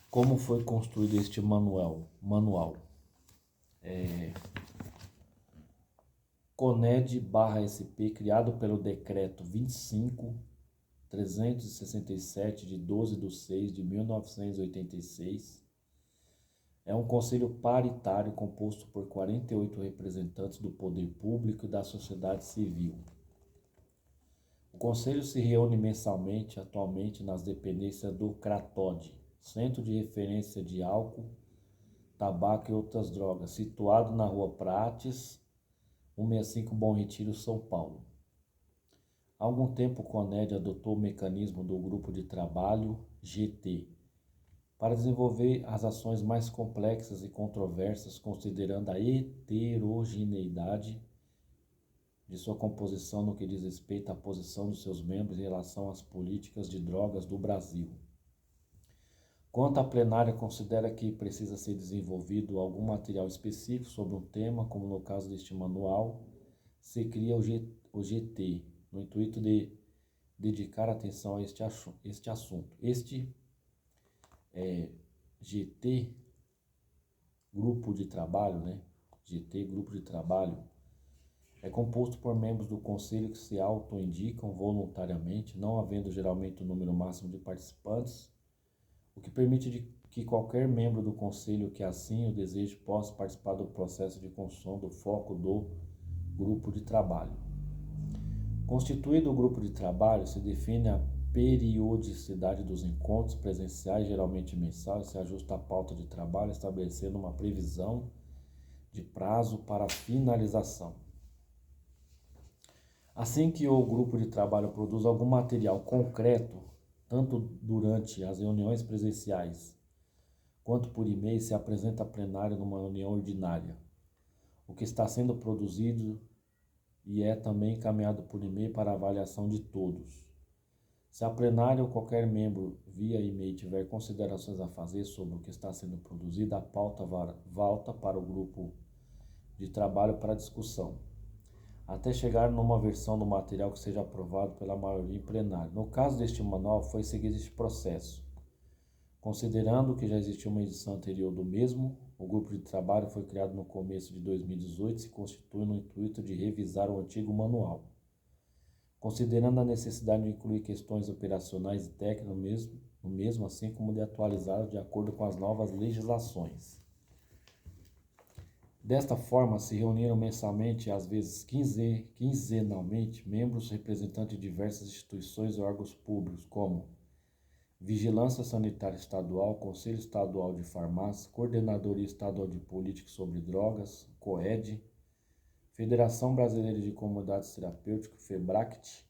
Como foi construído este manual? CONED/SP, criado pelo Decreto 25.367, de 12/6/1986, é um conselho paritário composto por 48 representantes do poder público e da sociedade civil. O conselho se reúne mensalmente, atualmente nas dependências do CRATOD, Centro de Referência de Álcool, Tabaco e Outras Drogas, situado na Rua Prates, 165 Bom Retiro, São Paulo. Há algum tempo o CONED adotou o mecanismo do Grupo de Trabalho GT para desenvolver as ações mais complexas e controversas, considerando a heterogeneidade de sua composição no que diz respeito à posição dos seus membros em relação às políticas de drogas do Brasil. Quanto à plenária, considera que precisa ser desenvolvido algum material específico sobre um tema, como no caso deste manual, se cria o GT, no intuito de dedicar atenção a este assunto. Este GT, Grupo de Trabalho, GT, Grupo de Trabalho, é composto por membros do Conselho que se auto-indicam voluntariamente, não havendo geralmente um número máximo de participantes, o que permite que qualquer membro do Conselho que assim o deseje possa participar do processo de construção do foco do Grupo de Trabalho. Constituído o Grupo de Trabalho, se define a periodicidade dos encontros presenciais, geralmente mensais, se ajusta à pauta de trabalho, estabelecendo uma previsão de prazo para a finalização. Assim que o grupo de trabalho produz algum material concreto, tanto durante as reuniões presenciais quanto por e-mail, se apresenta a plenária numa reunião ordinária. O que está sendo produzido e é também encaminhado por e-mail para avaliação de todos. Se a plenária ou qualquer membro via e-mail tiver considerações a fazer sobre o que está sendo produzido, a pauta volta para o grupo de trabalho para discussão, até chegar numa versão do material que seja aprovado pela maioria em plenário. No caso deste manual, foi seguido este processo. Considerando que já existiu uma edição anterior do mesmo, o grupo de trabalho foi criado no começo de 2018 e se constitui no intuito de revisar o antigo manual, considerando a necessidade de incluir questões operacionais e técnicas no mesmo, assim como de atualizá-lo de acordo com as novas legislações. Desta forma, se reuniram mensalmente, às vezes quinzenalmente, membros representantes de diversas instituições e órgãos públicos, como Vigilância Sanitária Estadual, Conselho Estadual de Farmácia, Coordenadoria Estadual de Política sobre Drogas, COED, Federação Brasileira de Comunidades Terapêuticas, FEBRACT,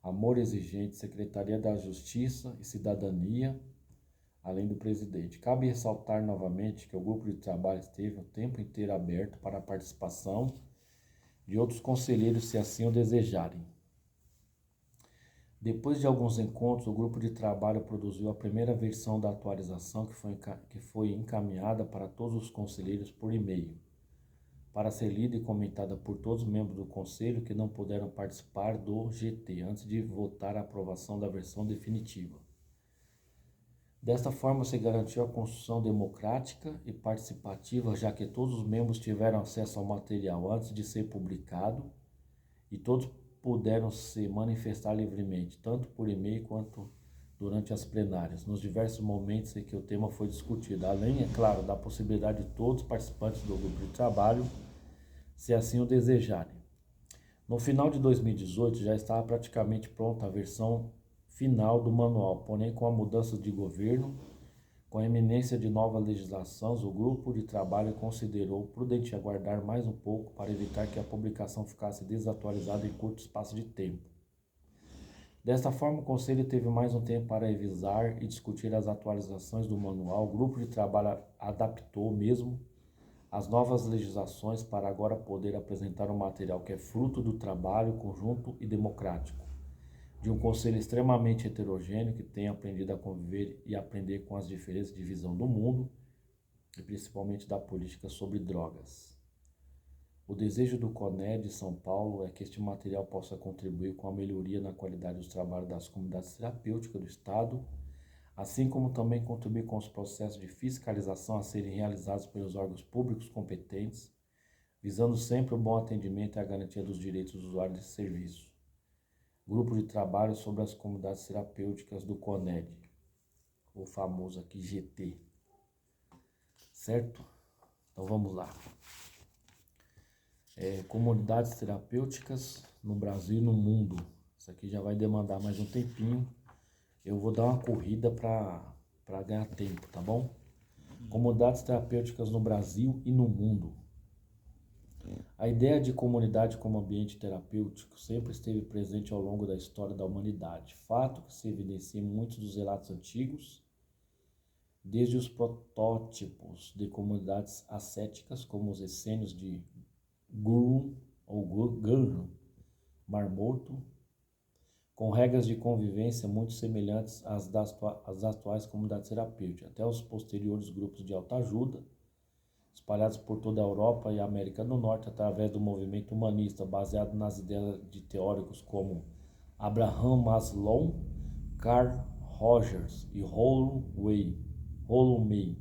Amor Exigente, Secretaria da Justiça e Cidadania, além do presidente. Cabe ressaltar novamente que o grupo de trabalho esteve o tempo inteiro aberto para a participação de outros conselheiros, se assim o desejarem. Depois de alguns encontros, o grupo de trabalho produziu a primeira versão da atualização que foi encaminhada para todos os conselheiros por e-mail, para ser lida e comentada por todos os membros do conselho que não puderam participar do GT, antes de votar a aprovação da versão definitiva. Desta forma, se garantiu a construção democrática e participativa, já que todos os membros tiveram acesso ao material antes de ser publicado e todos puderam se manifestar livremente, tanto por e-mail quanto durante as plenárias, nos diversos momentos em que o tema foi discutido, além, é claro, da possibilidade de todos os participantes do grupo de trabalho, se assim o desejarem. No final de 2018, já estava praticamente pronta a versão final do manual, porém com a mudança de governo, com a iminência de nova legislação, o grupo de trabalho considerou prudente aguardar mais um pouco para evitar que a publicação ficasse desatualizada em curto espaço de tempo. Desta forma, o Conselho teve mais um tempo para revisar e discutir as atualizações do manual. O grupo de trabalho adaptou mesmo as novas legislações para agora poder apresentar um material que é fruto do trabalho conjunto e democrático de um conselho extremamente heterogêneo que tem aprendido a conviver e aprender com as diferenças de visão do mundo e principalmente da política sobre drogas. O desejo do CONED de São Paulo é que este material possa contribuir com a melhoria na qualidade dos trabalhos das comunidades terapêuticas do Estado, assim como também contribuir com os processos de fiscalização a serem realizados pelos órgãos públicos competentes, visando sempre o bom atendimento e a garantia dos direitos dos usuários desse serviço. Grupo de trabalho sobre as comunidades terapêuticas do CONED, o famoso aqui GT, certo? Então vamos lá. Comunidades terapêuticas no Brasil e no mundo. Isso aqui já vai demandar mais um tempinho. Eu vou dar uma corrida para ganhar tempo, tá bom? Comunidades terapêuticas no Brasil e no mundo. A ideia de comunidade como ambiente terapêutico sempre esteve presente ao longo da história da humanidade, fato que se evidencia em muitos dos relatos antigos, desde os protótipos de comunidades ascéticas, como os essênios de Gurun ou Gurun, Mar Morto, com regras de convivência muito semelhantes às das atuais comunidades terapêuticas, até os posteriores grupos de autoajuda, espalhados por toda a Europa e a América do Norte através do movimento humanista, baseado nas ideias de teóricos como Abraham Maslow, Carl Rogers e Rollo May.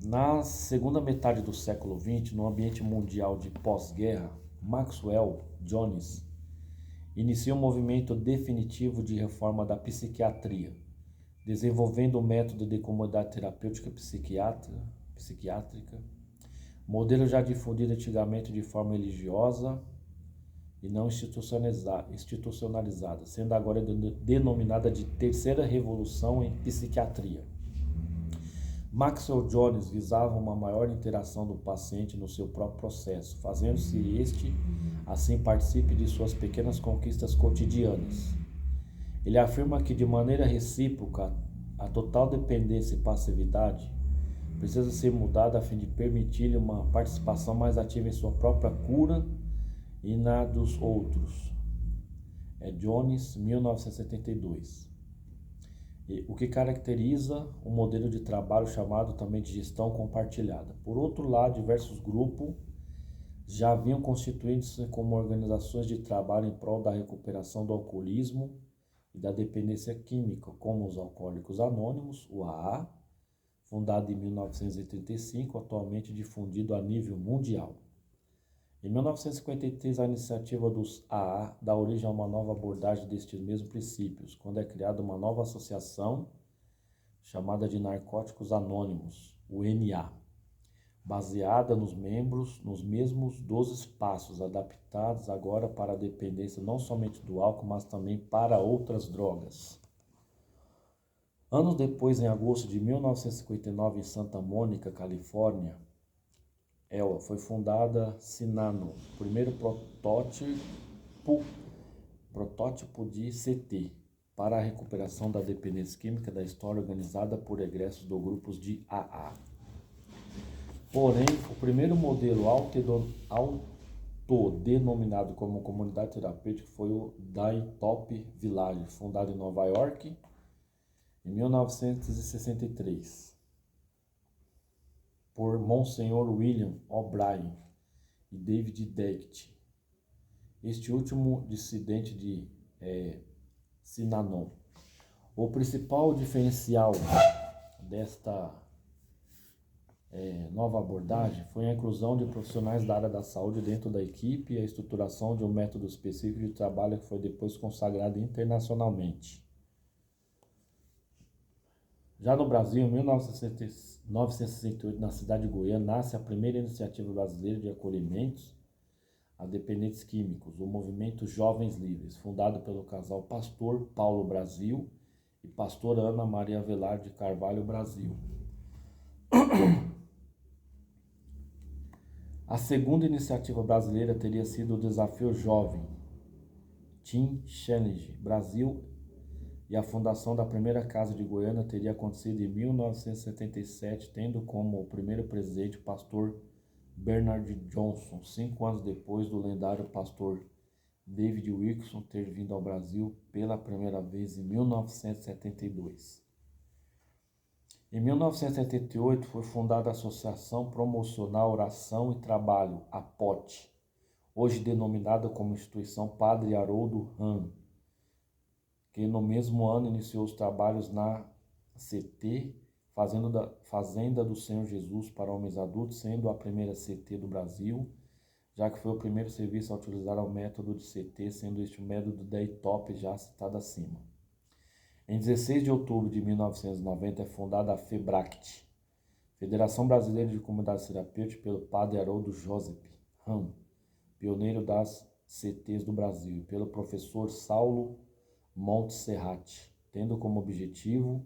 Na segunda metade do século XX, no ambiente mundial de pós-guerra, Maxwell Jones inicia um movimento definitivo de reforma da psiquiatria, desenvolvendo o método de comunidade terapêutica psiquiátrica, modelo já difundido antigamente de forma religiosa e não institucionalizada, sendo agora denominada de terceira revolução em psiquiatria. Maxwell Jones visava uma maior interação do paciente no seu próprio processo, fazendo-se este, assim, participe de suas pequenas conquistas cotidianas. Ele afirma que, de maneira recíproca, a total dependência e passividade precisa ser mudada a fim de permitir-lhe uma participação mais ativa em sua própria cura e na dos outros. Jones, 1972. O que caracteriza um modelo de trabalho chamado também de gestão compartilhada. Por outro lado, diversos grupos já vinham constituindo-se como organizações de trabalho em prol da recuperação do alcoolismo e da dependência química, como os Alcoólicos Anônimos, o AA, fundado em 1935, atualmente difundido a nível mundial. Em 1953, a iniciativa dos AA dá origem a uma nova abordagem destes mesmos princípios, quando é criada uma nova associação chamada de Narcóticos Anônimos, o NA, baseada nos membros nos mesmos 12 espaços, adaptados agora para a dependência não somente do álcool, mas também para outras drogas. Anos depois, em agosto de 1959, em Santa Mônica, Califórnia, foi fundada Synanon, primeiro protótipo de CT para a recuperação da dependência química da história, organizada por egressos do grupos de AA. Porém, o primeiro modelo autodenominado como comunidade terapêutica foi o Daytop Village, fundado em Nova York em 1963. Por Monsenhor William O'Brien e David Degt, este último dissidente de Synanon. O principal diferencial desta nova abordagem foi a inclusão de profissionais da área da saúde dentro da equipe e a estruturação de um método específico de trabalho que foi depois consagrado internacionalmente. Já no Brasil, em 1968, na cidade de Goiânia, nasce a primeira iniciativa brasileira de acolhimentos a dependentes químicos, o Movimento Jovens Livres, fundado pelo casal Pastor Paulo Brasil e Pastor Ana Maria Velar de Carvalho Brasil. A segunda iniciativa brasileira teria sido o Desafio Jovem, Teen Challenge Brasil, e a fundação da primeira casa de Goiânia teria acontecido em 1977, tendo como primeiro presidente o pastor Bernard Johnson, 5 anos depois do lendário pastor David Wilkerson ter vindo ao Brasil pela primeira vez em 1972. Em 1978 foi fundada a Associação Promocional Oração e Trabalho, APOT, hoje denominada como Instituição Padre Haroldo Hahn, que no mesmo ano iniciou os trabalhos na CT, Fazenda do Senhor Jesus para homens adultos, sendo a primeira CT do Brasil, já que foi o primeiro serviço a utilizar o método de CT, sendo este o método da ITOP já citado acima. Em 16 de outubro de 1990 é fundada a FEBRACT, Federação Brasileira de Comunidades Terapêuticas, pelo padre Haroldo Joseph Ram, pioneiro das CTs do Brasil, e pelo professor Saulo Montserrat, tendo como objetivo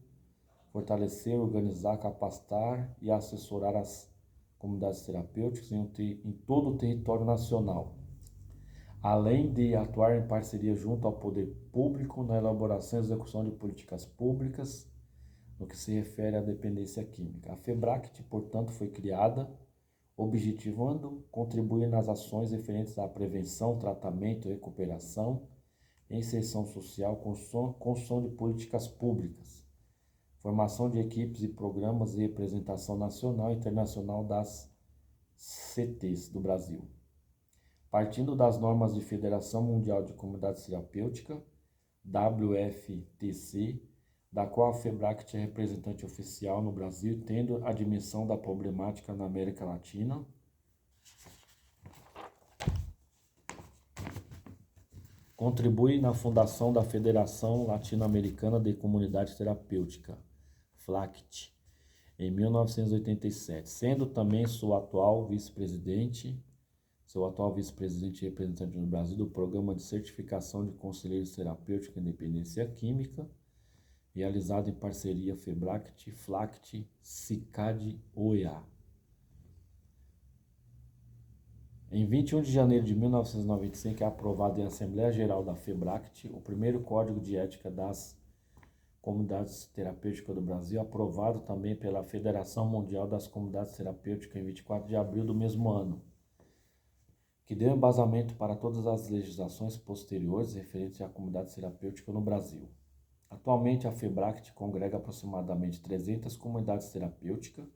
fortalecer, organizar, capacitar e assessorar as comunidades terapêuticas em todo o território nacional, além de atuar em parceria junto ao poder público na elaboração e execução de políticas públicas no que se refere à dependência química. A FEBRACT, portanto, foi criada objetivando contribuir nas ações referentes à prevenção, tratamento, recuperação, inserção social, construção de políticas públicas, formação de equipes e programas e representação nacional e internacional das CTs do Brasil. Partindo das normas de Federação Mundial de Comunidades Terapêuticas, WFTC, da qual a FEBRACT é representante oficial no Brasil, tendo a dimensão da problemática na América Latina, contribui na fundação da Federação Latino-Americana de Comunidades Terapêuticas, FLACT, em 1987, sendo também seu atual vice-presidente e representante no Brasil do Programa de Certificação de Conselheiros Terapêuticos em Dependência Química, realizado em parceria FEBRACT, FLACT, CICAD, OEA. Em 21 de janeiro de 1995 é aprovado em Assembleia Geral da FEBRACT o primeiro Código de Ética das Comunidades Terapêuticas do Brasil, aprovado também pela Federação Mundial das Comunidades Terapêuticas em 24 de abril do mesmo ano, que deu embasamento para todas as legislações posteriores referentes à comunidade terapêutica no Brasil. Atualmente, a FEBRACT congrega aproximadamente 300 comunidades terapêuticas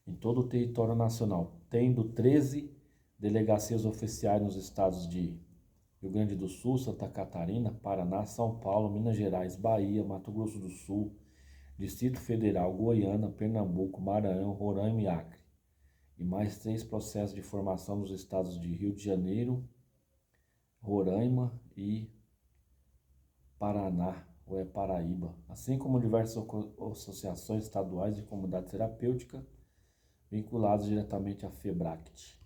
em todo o território nacional, tendo 13 delegacias oficiais nos estados de Rio Grande do Sul, Santa Catarina, Paraná, São Paulo, Minas Gerais, Bahia, Mato Grosso do Sul, Distrito Federal, Goiânia, Pernambuco, Maranhão, Roraima e Acre, e mais 3 processos de formação nos estados de Rio de Janeiro, Roraima e Paraná, ou Paraíba, assim como diversas associações estaduais de comunidade terapêutica vinculadas diretamente à FEBRACT.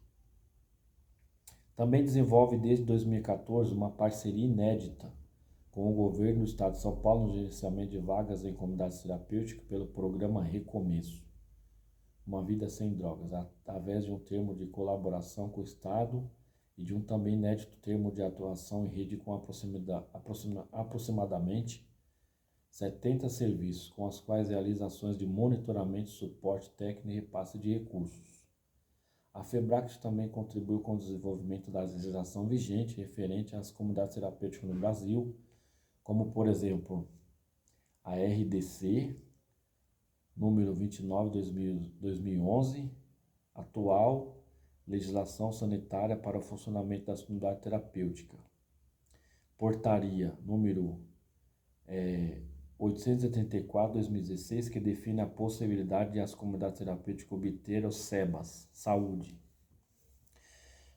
Também desenvolve desde 2014 uma parceria inédita com o governo do estado de São Paulo no gerenciamento de vagas em comunidades terapêuticas pelo programa Recomeço, uma vida sem drogas, através de um termo de colaboração com o estado e de um também inédito termo de atuação em rede com aproximadamente 70 serviços, com os quais realiza ações de monitoramento, suporte técnico e repasse de recursos. A FEBRACT também contribuiu com o desenvolvimento da legislação vigente referente às comunidades terapêuticas no Brasil, como, por exemplo, a RDC, número 29/2011, atual legislação sanitária para o funcionamento das comunidades terapêuticas. Portaria número 884/2016, que define a possibilidade de as comunidades terapêuticas obter os SEBAS, saúde.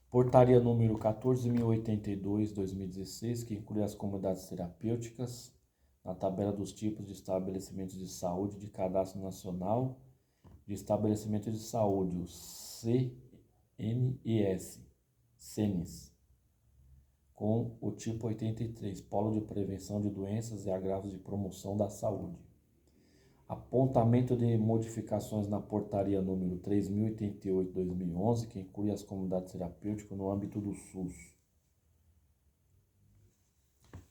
Portaria número 14.082/2016, que inclui as comunidades terapêuticas na tabela dos tipos de estabelecimentos de saúde de cadastro nacional de estabelecimento de saúde, o CNES, com o tipo 83, Polo de Prevenção de Doenças e Agravos de Promoção da Saúde. Apontamento de modificações na portaria número 3.088/2011, que inclui as comunidades terapêuticas no âmbito do SUS.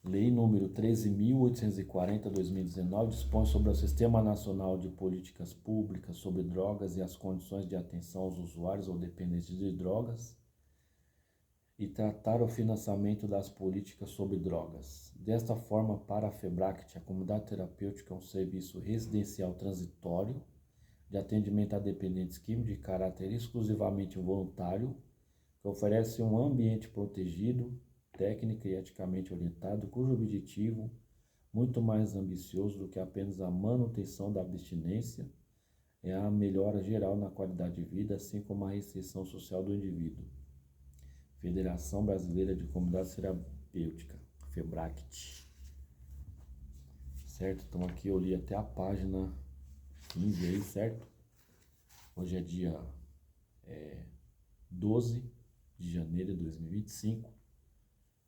Lei número 13.840/2019 dispõe sobre o Sistema Nacional de Políticas Públicas sobre Drogas e as condições de atenção aos usuários ou dependentes de drogas e tratar o financiamento das políticas sobre drogas. Desta forma, para a FEBRACT, a comunidade terapêutica é um serviço residencial transitório de atendimento a dependentes químicos de caráter exclusivamente voluntário, que oferece um ambiente protegido, técnica e eticamente orientado, cujo objetivo muito mais ambicioso do que apenas a manutenção da abstinência, é a melhora geral na qualidade de vida, assim como a restrição social do indivíduo. Federação Brasileira de Comunidades Terapêuticas, FEBRACT. Certo? Então aqui eu li até a página 15 aí, certo? Hoje é dia 12 de janeiro de 2025.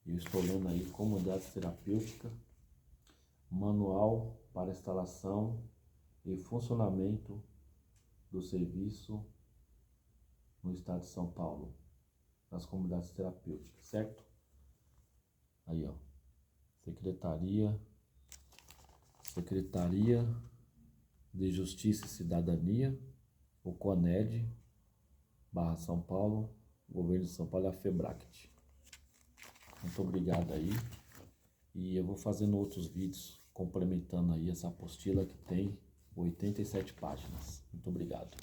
Eu estou lendo aí Comunidades Terapêuticas, Manual para Instalação e Funcionamento do Serviço no Estado de São Paulo, das Comunidades Terapêuticas, certo? Aí, ó, Secretaria de Justiça e Cidadania, o CONED, /São Paulo, Governo de São Paulo, a FEBRACT. Muito obrigado aí. E eu vou fazendo outros vídeos complementando aí essa apostila que tem 87 páginas. Muito obrigado.